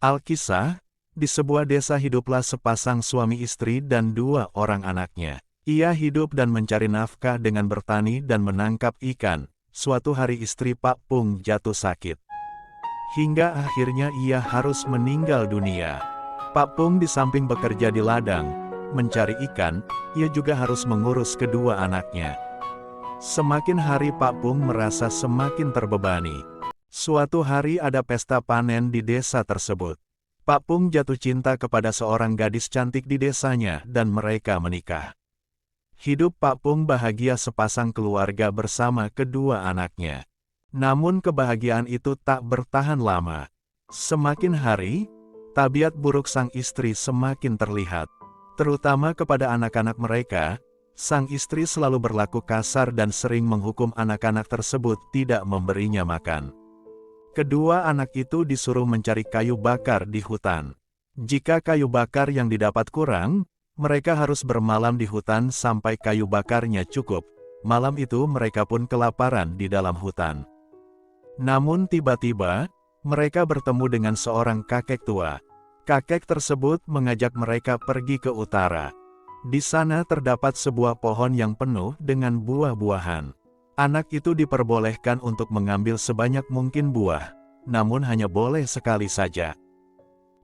Alkisah, di sebuah desa hiduplah sepasang suami istri dan 2 orang anaknya. Ia hidup dan mencari nafkah dengan bertani dan menangkap ikan. Suatu hari istri Pak Pung jatuh sakit. Hingga akhirnya ia harus meninggal dunia. Pak Pung di samping bekerja di ladang, mencari ikan, ia juga harus mengurus kedua anaknya. Semakin hari Pak Pung merasa semakin terbebani. Suatu hari ada pesta panen di desa tersebut. Pak Pung jatuh cinta kepada seorang gadis cantik di desanya dan mereka menikah. Hidup Pak Pung bahagia sepasang keluarga bersama kedua anaknya. Namun kebahagiaan itu tak bertahan lama. Semakin hari, tabiat buruk sang istri semakin terlihat. Terutama kepada anak-anak mereka, sang istri selalu berlaku kasar dan sering menghukum anak-anak tersebut tidak memberinya makan. Kedua anak itu disuruh mencari kayu bakar di hutan. Jika kayu bakar yang didapat kurang, mereka harus bermalam di hutan sampai kayu bakarnya cukup. Malam itu mereka pun kelaparan di dalam hutan. Namun tiba-tiba, mereka bertemu dengan seorang kakek tua. Kakek tersebut mengajak mereka pergi ke utara. Di sana terdapat sebuah pohon yang penuh dengan buah-buahan. Anak itu diperbolehkan untuk mengambil sebanyak mungkin buah, namun hanya boleh sekali saja.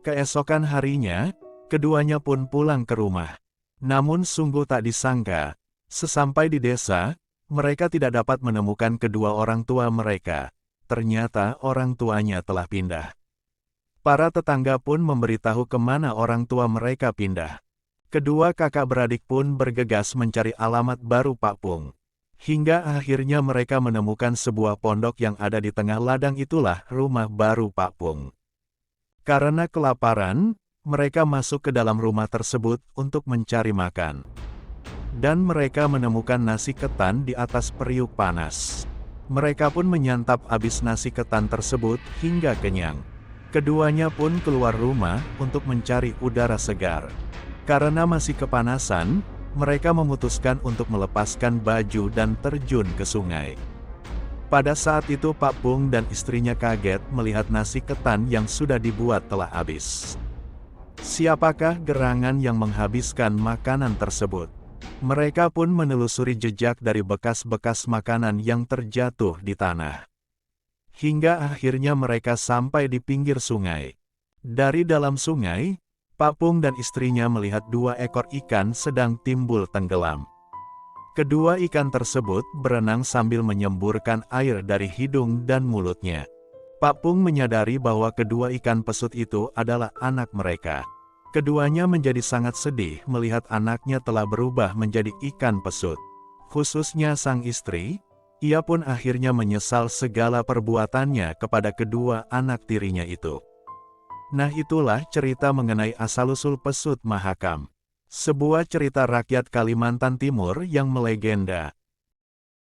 Keesokan harinya, keduanya pun pulang ke rumah. Namun sungguh tak disangka, sesampai di desa, mereka tidak dapat menemukan kedua orang tua mereka. Ternyata orang tuanya telah pindah. Para tetangga pun memberitahu kemana orang tua mereka pindah. Kedua kakak beradik pun bergegas mencari alamat baru Pak Pung. Hingga akhirnya mereka menemukan sebuah pondok yang ada di tengah ladang, itulah rumah baru Pak Pung. Karena kelaparan, mereka masuk ke dalam rumah tersebut untuk mencari makan. Dan mereka menemukan nasi ketan di atas periuk panas. Mereka pun menyantap habis nasi ketan tersebut hingga kenyang. Keduanya pun keluar rumah untuk mencari udara segar. Karena masih kepanasan, mereka memutuskan untuk melepaskan baju dan terjun ke sungai. Pada saat itu Pak Pung dan istrinya kaget melihat nasi ketan yang sudah dibuat telah habis. Siapakah gerangan yang menghabiskan makanan tersebut? Mereka pun menelusuri jejak dari bekas-bekas makanan yang terjatuh di tanah. Hingga akhirnya mereka sampai di pinggir sungai. Dari dalam sungai, Pak Pung dan istrinya melihat 2 ekor ikan sedang timbul tenggelam. Kedua ikan tersebut berenang sambil menyemburkan air dari hidung dan mulutnya. Pak Pung menyadari bahwa kedua ikan pesut itu adalah anak mereka. Keduanya menjadi sangat sedih melihat anaknya telah berubah menjadi ikan pesut. Khususnya sang istri, ia pun akhirnya menyesal segala perbuatannya kepada kedua anak tirinya itu. Nah, itulah cerita mengenai asal-usul pesut Mahakam. Sebuah cerita rakyat Kalimantan Timur yang melegenda.